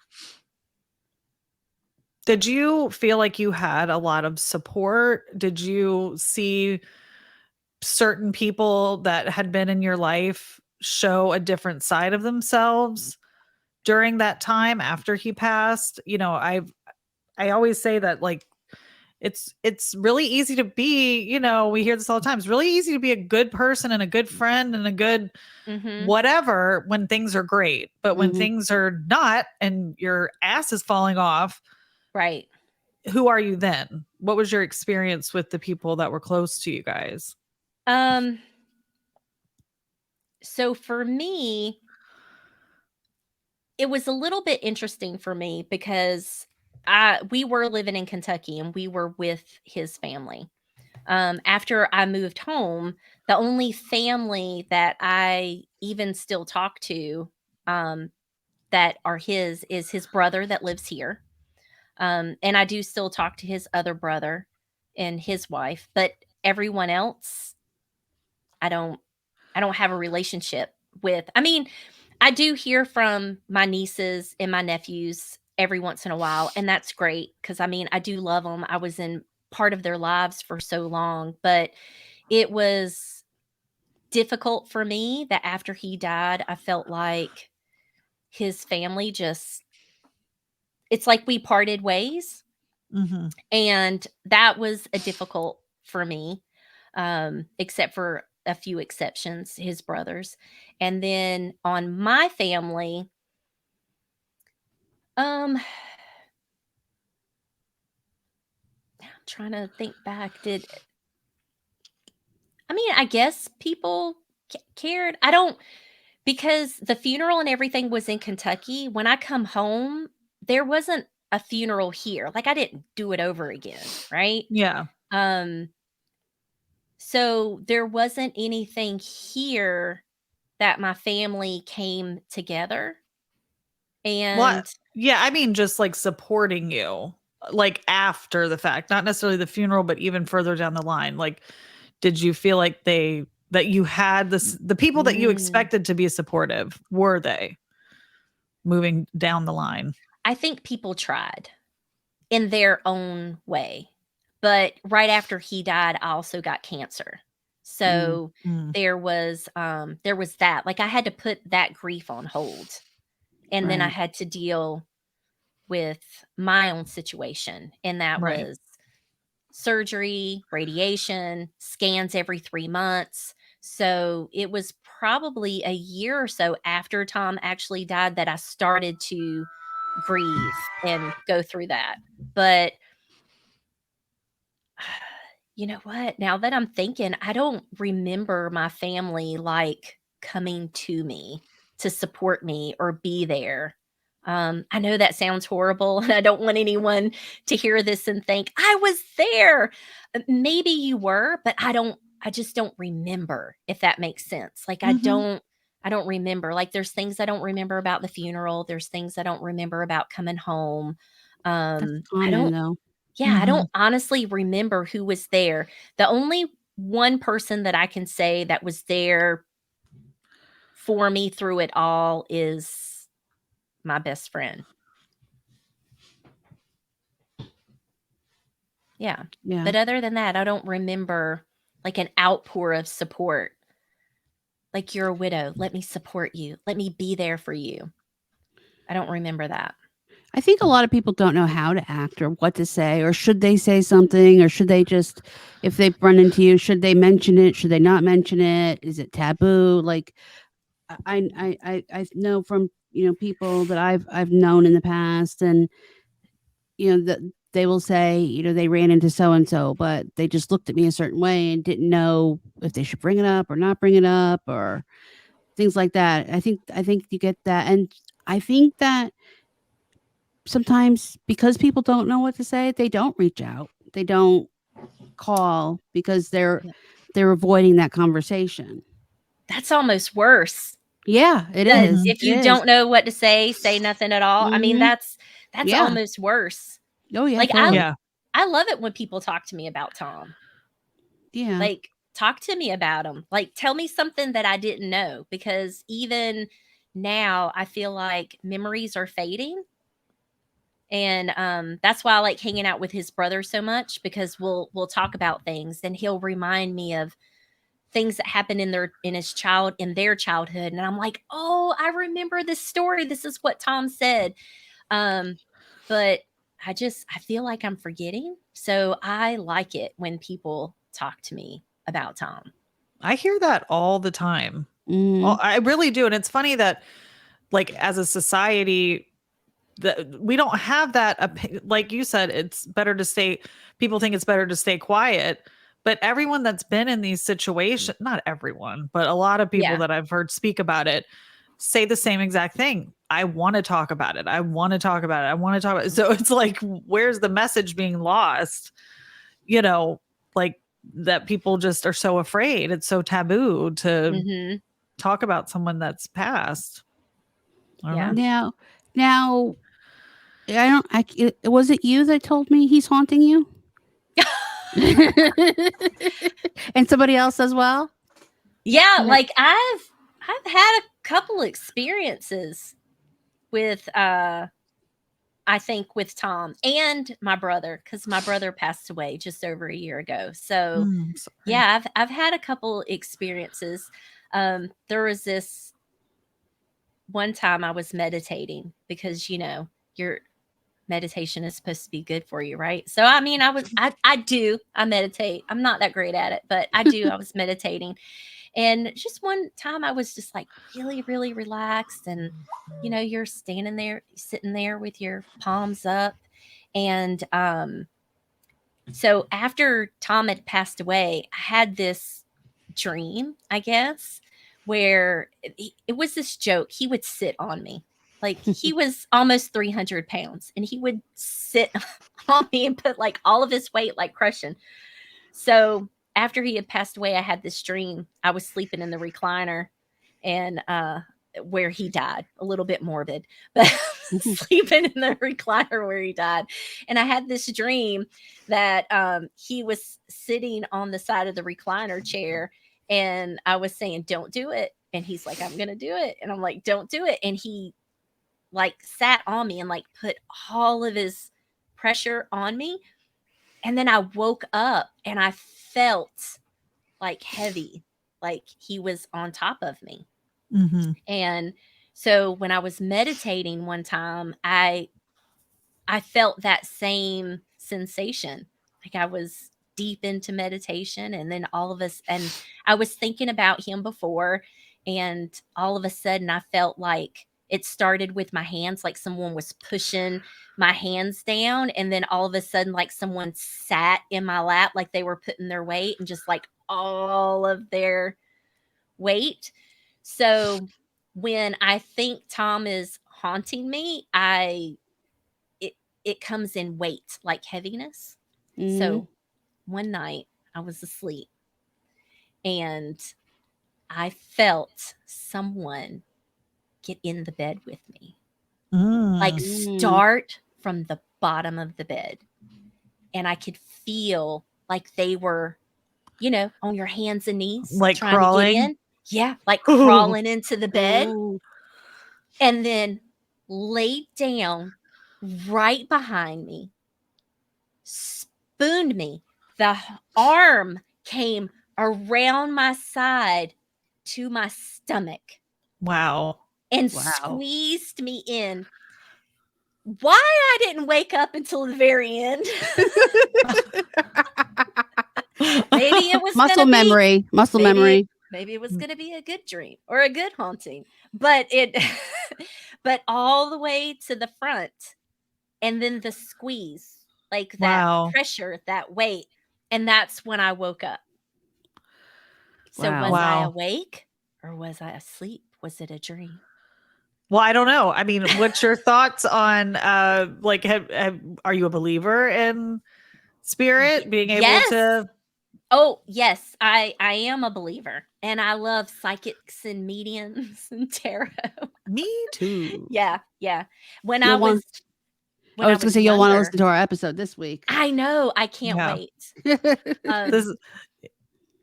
Did you feel like you had a lot of support? Did you see certain people that had been in your life show a different side of themselves during that time after he passed? I always say that, like, it's really easy to be, we hear this all the time. It's really easy to be a good person and a good friend and a good Mhm. whatever when things are great. But when Mhm. things are not and your ass is falling off, Right. who are you then? What was your experience with the people that were close to you guys? Um so for me, it was a little bit interesting for me because we were living in Kentucky and we were with his family. After I moved home, the only family that I even still talk to um, that are his is his brother that lives here. And I do still talk to his other brother and his wife, but everyone else, I don't I don't have a relationship with. I mean, I do hear from my nieces and my nephews every once in a while, and that's great because I mean, I do love them. I was in part of their lives for so long, but it was difficult for me that after he died, I felt like his family just it's like we parted ways, Mhm. and that was a difficult for me, except for a few exceptions, his brothers. And then on my family, I'm trying to think back. Did I mean, I guess people cared. I don't, because the funeral and everything was in Kentucky. When I come home, there wasn't a funeral here. Like I didn't do it over again, right? Yeah. Um, so there wasn't anything here that my family came together. What? And Yeah, I mean just like supporting you like after the fact, not necessarily the funeral, but even further down the line. Like did you feel like that you had the people that you mm, expected to be supportive, were they moving down the line? I think people tried in their own way. But right after he died, I also got cancer. Mm, So Mm, there was that. Like I had to put that grief on hold. And then I right. had to deal with my own situation. And that right. was surgery, radiation, scans every 3 months. So it was probably a year or so after Tom actually died that I started to grieve and go through that. But you know what? Now that I'm thinking, I don't remember my family like coming to me to support me or be there. I know that sounds horrible, and I don't want anyone to hear this and think I was there. Maybe you were, but I just don't remember, if that makes sense. Like Mhm. I don't remember. Like there's things I don't remember about the funeral. There's things I don't remember about coming home. That's I common don't though. yeah, I Mhm. don't honestly remember who was there. The only one person that I can say that was there for me through it all is my best friend. Yeah. Yeah. But other than that, I don't remember like an outpour of support. Like you're a widow, let me support you. Let me be there for you. I don't remember that. I think a lot of people don't know how to act or what to say, or should they say something, or should they just, if they run into you, should they mention it? Should they not mention it? Is it taboo? Like I know from people that I've known in the past, and that they will say they ran into so and so, but they just looked at me a certain way and didn't know if they should bring it up or not bring it up or things like that. I think you get that, and I think that sometimes because people don't know what to say, they don't reach out. They don't call because they're Yeah. they're avoiding that conversation. That's almost worse. Yeah, it That is. Mhm. if It you is. don't know what to say nothing at all. I mean, Mhm. that's Yeah. almost worse. Oh yeah, Like totally. Yeah. I love it when people talk to me about Tom. Yeah. Like, talk to me about him. Like, tell me something that I didn't know, because even now I feel like memories are fading. And that's why I like hanging out with his brother so much, because we'll talk about things and he'll remind me of things that happened in their childhood, and I'm like, "Oh, I remember this story. This is what Tom said." Um but I feel like I'm forgetting. So I like it when people talk to me about Tom. I hear that all the time. Mhm. I really do, and it's funny that like as a society that we don't have that like you said, it's better to stay people think it's better to stay quiet, but everyone that's been in these situations, not everyone, but a lot of people Yeah. that I've heard speak about it say the same exact thing. I want to talk about it. I want to talk about it. I want to talk about it. So it's like, where's the message being lost? You know, like that people just are so afraid. It's so taboo to Mhm. talk about someone that's passed. I don't Yeah. know. Now, I don't. Was it you that told me he's haunting you, and somebody else as well? Yeah, Yeah. like I've had a couple experiences with I think with Tom and my brother, cuz my brother passed away just over a year ago. So, Sorry. yeah, I've had a couple experiences. There was this one time I was meditating, because your meditation is supposed to be good for you, right? So I mean, I meditate. I'm not that great at it, but I do. I was meditating, and just one time I was just like really, really relaxed. And, you're standing there, sitting there with your palms up. And so after Tom had passed away, I had this dream, I guess, where it was this joke. He would sit on me. Like he was almost 300 pounds and he would sit on me and put like all of his weight, like crushing. So after he had passed away, I had this dream. I was sleeping in the recliner and where he died, a little bit morbid, but sleeping in the recliner where he died. And I had this dream that he was sitting on the side of the recliner chair and I was saying, don't do it. And he's like, I'm going to do it. And I'm like, don't do it. And he like sat on me and like put all of his pressure on me. And then I woke up and I felt like heavy, like he was on top of me. Mm-hmm. And so when I was meditating one time, I felt that same sensation. Like I was deep into meditation and then all of us and I was thinking about him before and all of a sudden I felt like it started with my hands, like someone was pushing my hands down and then all of a sudden like someone sat in my lap like they were putting their weight and just like all of their weight. So when I think Tom is haunting me, it comes in weight, like heaviness. Mhm. So one night I was asleep and I felt someone get in the bed with me. Like start from the bottom of the bed. And I could feel like they were, you know, on your hands and knees, Like trying crawling? to get in. Yeah, like Ooh. crawling into the bed. Oh, And then laid down right behind me, spooned me. The arm came around my side to my stomach Wow. and Wow. squeezed me in. Why I didn't wake up until the very end. Maybe it was muscle gonna be memory. Muscle memory. maybe it was going to be a good dream or a good haunting, but it but all the way to the front and then the squeeze, like that Wow. pressure, that weight, and that's when I woke up. So Wow. was I Wow. awake or was I asleep? Was it a dream? Well, I don't know. I mean, what's your thoughts on like are you a believer in spirit being able Yes. to Oh, yes, I am a believer and I love psychics and mediums and tarot. Me too. Yeah. When You'll I was want- when I I was going to was say you'll want to younger, listen to our episode this week. I know, I can't Yeah. wait. This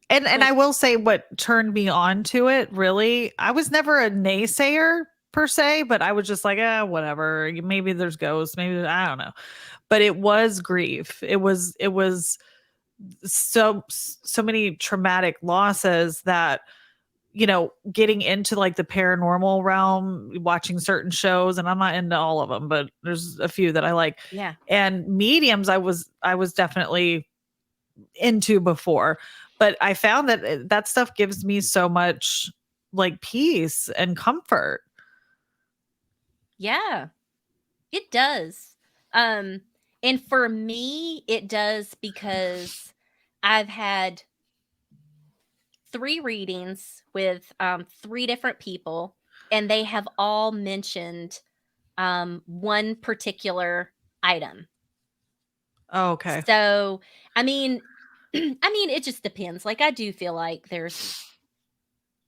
and I will say what turned me on to it, really, I was never a naysayer per se, but I was just like, whatever. Maybe there's ghosts, maybe I don't know. But it was grief. It was so many traumatic losses that, you know, getting into like the paranormal realm, watching certain shows, and I'm not into all of them, but there's a few that I like. Yeah. And mediums I was definitely into before, but I found that that stuff gives me so much like peace and comfort. Yeah. It does. And for me it does because I've had 3 readings with 3 different people and they have all mentioned one particular item. Oh, okay. So, I mean, it just depends. Like, I do feel like there's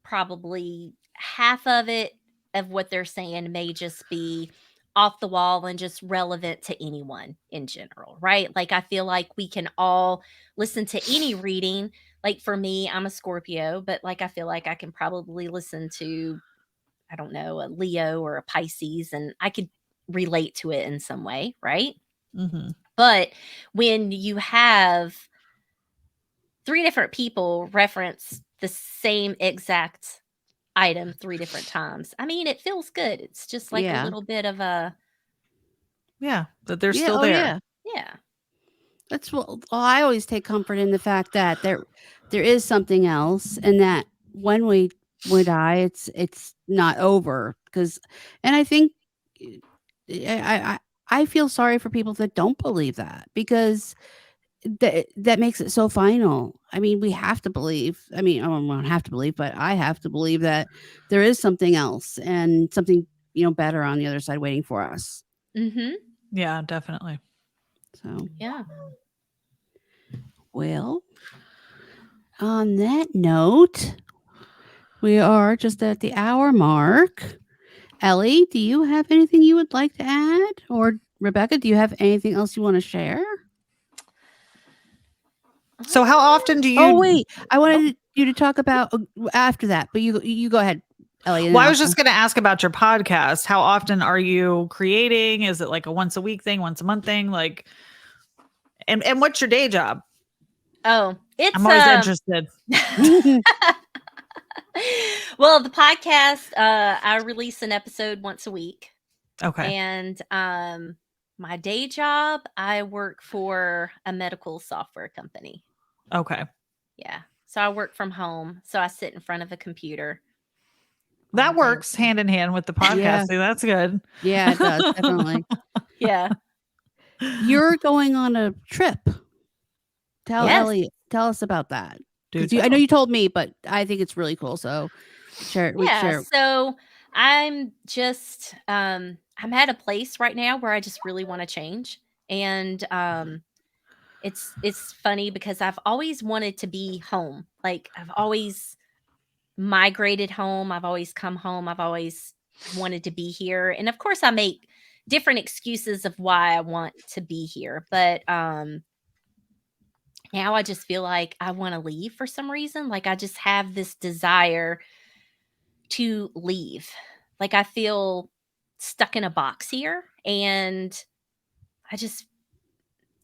probably half of it of what they're saying may just be off the wall and just relevant to anyone in general, right? Like, I feel like we can all listen to any reading. Like, for me, I'm a Scorpio, but like, I feel like I can probably listen to, I don't know, a Leo or a Pisces, and I could relate to it in some way, right? Mm-hmm. But when you have 3 different people reference the same exact item 3 different times, I mean, it feels good. It's just like a Yeah. little bit of a Yeah, that they're Yeah. still Oh, there. yeah. yeah. That's what I always take comfort in the fact that there is something else, and that when we die, it's not over. Because, and I think I feel sorry for people that don't believe that, because that makes it so final. I mean, we have to believe. I mean, I don't have to believe, but I have to believe that there is something else and something, better on the other side waiting for us. Mm-hmm. Yeah, definitely. So, Yeah. well, on that note, we are just at the hour mark. Ellie, do you have anything you would like to add? Or Rebecca, do you have anything else you want to share? So how often do Oh, you wait. I wanted you to talk about after that, but you go ahead, Ellie. And Well, then I I'll was just going to ask about your podcast. How often are you creating? Is it like a once a week thing, once a month thing? Like, and what's your day job? Oh, I'm it's always interested. well, the podcast, I release an episode once a week. Okay. And my day job, I work for a medical software company. Okay. Yeah. So I work from home. So I sit in front of a computer. That all day works long. hand in hand with the Yeah. podcasting. That's good. Yeah, it does, definitely. Yeah. You're going on a trip. Tell Yes. Ellie, tell us about that. Do Because I know tell. you told me, but I think it's really cool. So share it. We Yeah. share. So I'm just I'm at a place right now where I just really want to change. And it's funny because I've always wanted to be home. Like I've always migrated home. I've always come home. I've always wanted to be here. And of course I make different excuses of why I want to be here. But now I just feel like I want to leave for some reason. Like I just have this desire to leave. Like I feel stuck in a box here and I just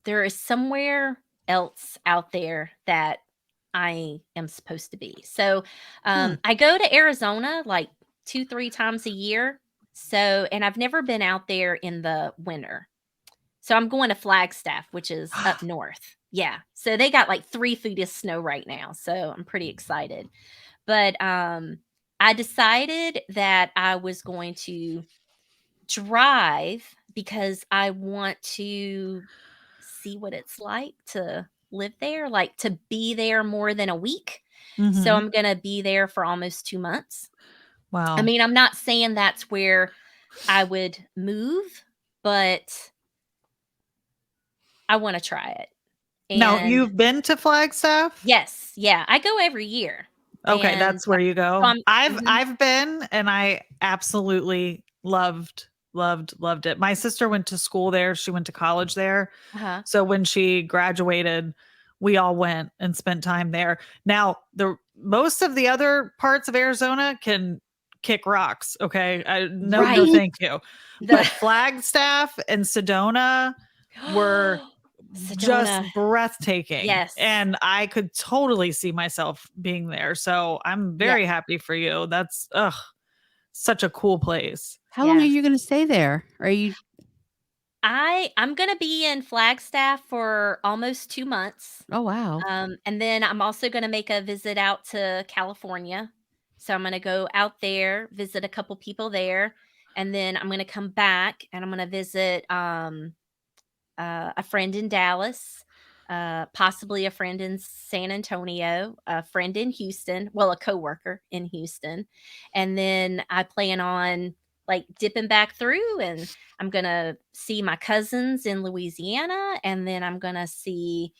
there is somewhere else out there that I am supposed to be. So I go to Arizona like 2-3 times a year. So and I've never been out there in the winter. So I'm going to Flagstaff, which is up north. Yeah. So they got like 3 feet of snow right now. So I'm pretty excited. But I decided that I was going to drive because I want to see what it's like to live there, like to be there more than a week. So Mhm. I'm going to be there for almost 2 months. I Wow. mean, I'm not saying that's where I would move, but I want to try it. No, And you've been to Flagstaff? yes, yeah, I go every year. Okay, And that's where you so go. I've mhm, I've been and I absolutely loved it. My sister went to school there. She went to college there. uh-huh. So when she graduated, we all went and spent time there. Now, the most of the other parts of Arizona can kick rocks, okay? No Right. thank you. The But Flagstaff and Sedona were just Sedona. breathtaking, Yes. and I could totally see myself being there. So I'm Yeah. very happy for you. That's such a cool place. How long are Yeah. you going to stay there? Are you? I'm gonna be in Flagstaff for almost 2 months. Oh, wow. And then I'm also gonna make a visit out to California. So I'm gonna go out there, visit a couple people there, and then I'm gonna come back and I'm gonna visit a friend in Dallas, possibly a friend in San Antonio, a friend in Houston, well, a coworker in Houston. And then I plan on like dipping back through and I'm going to see my cousins in Louisiana and then I'm going to see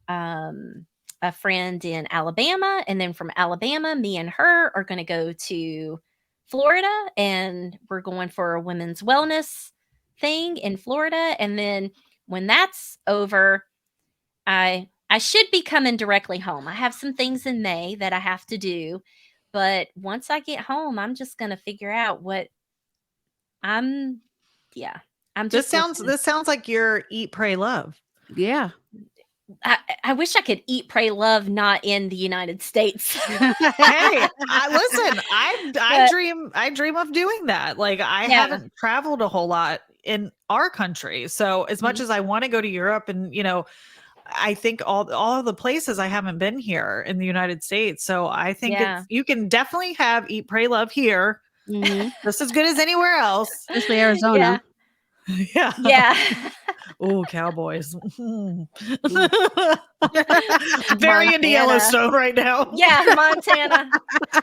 a friend in Alabama and then from Alabama me and her are going to go to Florida and we're going for a women's wellness thing in Florida and then when that's over, I should be coming directly home. I have some things in May that I have to do, but once I get home, I'm just gonna figure out what I'm yeah. I'm This just sounds looking. this sounds like your eat, pray, love. Yeah. I wish I could eat, pray, love, not in the United States. Hey, listen, But I dream of doing that. Like I yeah. haven't traveled a whole lot in our country. So as much Mhm. as I want to go to Europe and I think all of the places I haven't been here in the United States. So I think Yeah. you can definitely have eat, pray, love here Hmm. just as good as anywhere else. Especially Arizona. Yeah. Yeah. Yeah. Oh, cowboys. Montana. Very into Yellowstone right now. Yeah, Montana.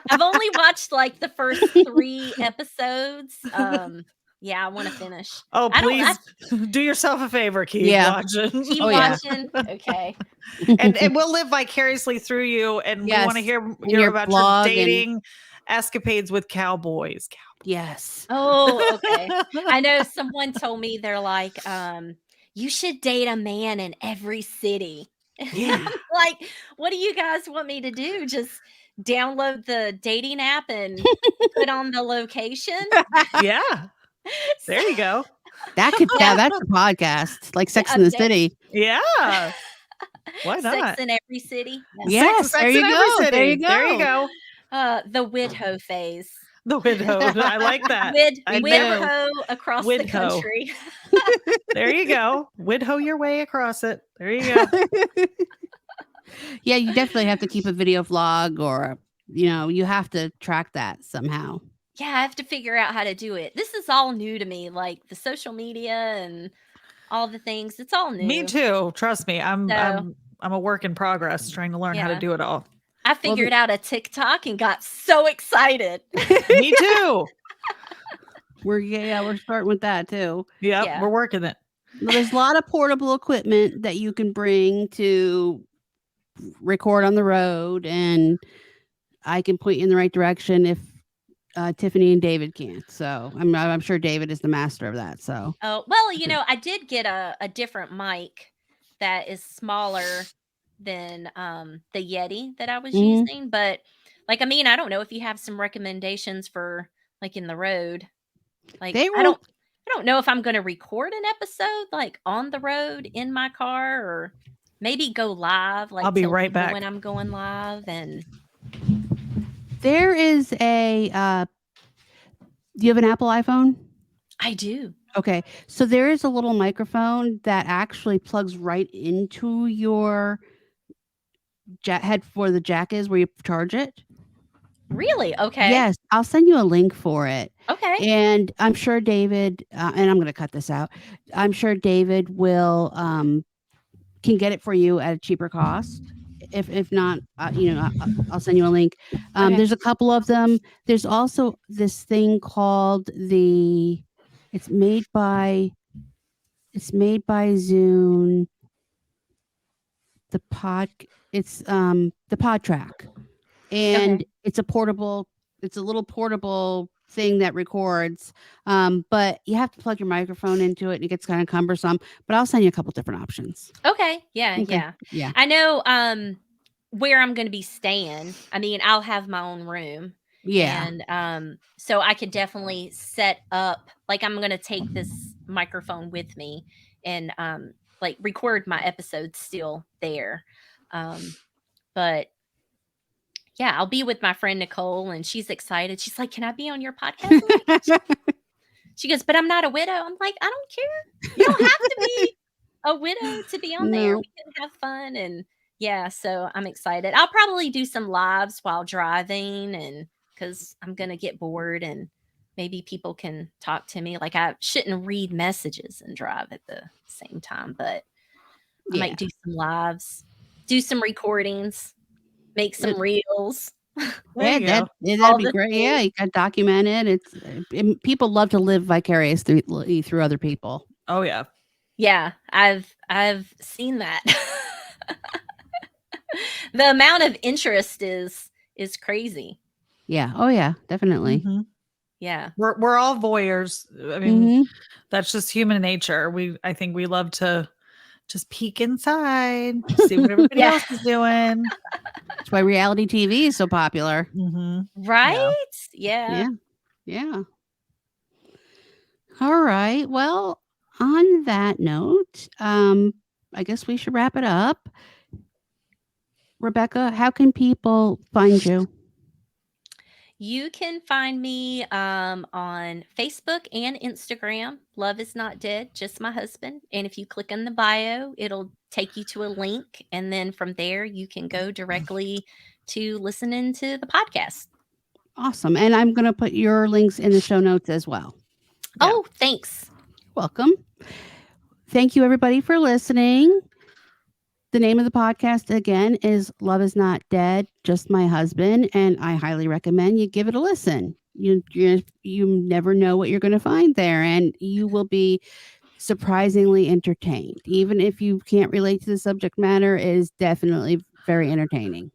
I've only watched like the first 3 episodes. Yeah, I want to finish. Oh, I don't. I please do yourself a favor. Keep Yeah. watching. keep Oh, yeah. watching. Okay. and we'll live vicariously through you. And we want to Yes. hear your about your blog and dating escapades with cowboys. yes. Oh, okay. I know someone told me they're like, you should date a man in every city. Yeah. Like, what do you guys want me to do? Just download the dating app and put on the location? Yeah. There you go. That could that's a podcast, like Sex in the Update. City. Yeah. Why Sex not? in every city. Yes, Sex there in you every go. city. There you There you go. go. The widow phase. The widowed. I like that. I know. Widho across the Widho. country. There you go. Widhow your way across it. There you go. Yeah, you definitely have to keep a video vlog, or you have to track that somehow. Yeah, I have to figure out how to do it. This is all new to me, like the social media and all the things. It's all new. Me too. Trust me. I'm So- I'm a work in progress trying to learn how to Yeah. do it all. I figured out a TikTok and got so excited. Me too. We're starting with that too. Yep. Yeah. We're working it. Well, there's a lot of portable equipment that you can bring to record on the road, and I can point you in the right direction if Tiffany and David can't. So I'm sure David is the master of that. So Oh, well, I did get a different mic that is smaller than the Yeti that I was Mhm. using. But I don't know if you have some recommendations for like in the road. Like They I were- don't know if I'm gonna record an episode like on the road in my car or maybe go live. Like I'll be tell right people back. when I'm going live. And there is a. Do you have an Apple iPhone? I do. Okay, so there is a little microphone that actually plugs right into your head where the jack is, where you charge it. Really? Okay. Yes, I'll send you a link for it. Okay. And I'm sure David, and I'm going to cut this out. I'm sure David will can get it for you at a cheaper cost. If not, I'll send you a link. Okay. There's a couple of them. There's also this thing called it's made by Zune. It's the Pod Track, and it's a little portable thing that records. But you have to plug your microphone into it, and it gets kind of cumbersome. But I'll send you a couple different options. Okay. Yeah. Okay. Yeah. Yeah. I know where I'm going to be staying. I mean, I'll have my own room. Yeah. And so I could definitely set up, like I'm going to take this microphone with me and like record my episodes still there. But yeah, I'll be with my friend Nicole and she's excited. She's like, "Can I be on your podcast?" She goes, "But I'm not a widow." I'm like, "I don't care. You don't have to be a widow to be on there. No. We can have fun." And yeah, so I'm excited. I'll probably do some lives while driving, and because I'm going to get bored and maybe people can talk to me. Like I shouldn't read messages and drive at the same time, but I might do some lives, do some recordings, make some reels. There you go. That'd All be the great. Yeah, you got documented. People love to live vicariously through other people. Oh yeah. Yeah, I've seen that. The amount of interest is crazy. Yeah. Oh yeah, definitely. Mhm. Yeah. We're all voyeurs. I mean, Mhm. that's just human nature. I think we love to just peek inside, see what everybody Yeah. else is doing. That's why reality TV is so popular. Right? Yeah. Yeah. Yeah. All right. Well, on that note, I guess we should wrap it up. Rebecca, how can people find you? You can find me on Facebook and Instagram. Love is not dead, just my husband. And if you click on the bio, it'll take you to a link. And then from there, you can go directly to listening to the podcast. Awesome. And I'm going to put your links in the show notes as well. Yeah. Oh, thanks. welcome. Thank you, everybody, for listening. The name of the podcast, again, is Love is Not Dead, Just My Husband. And I highly recommend you give it a listen. You never know what you're going to find there, and you will be surprisingly entertained. Even if you can't relate to the subject matter, it is definitely very entertaining.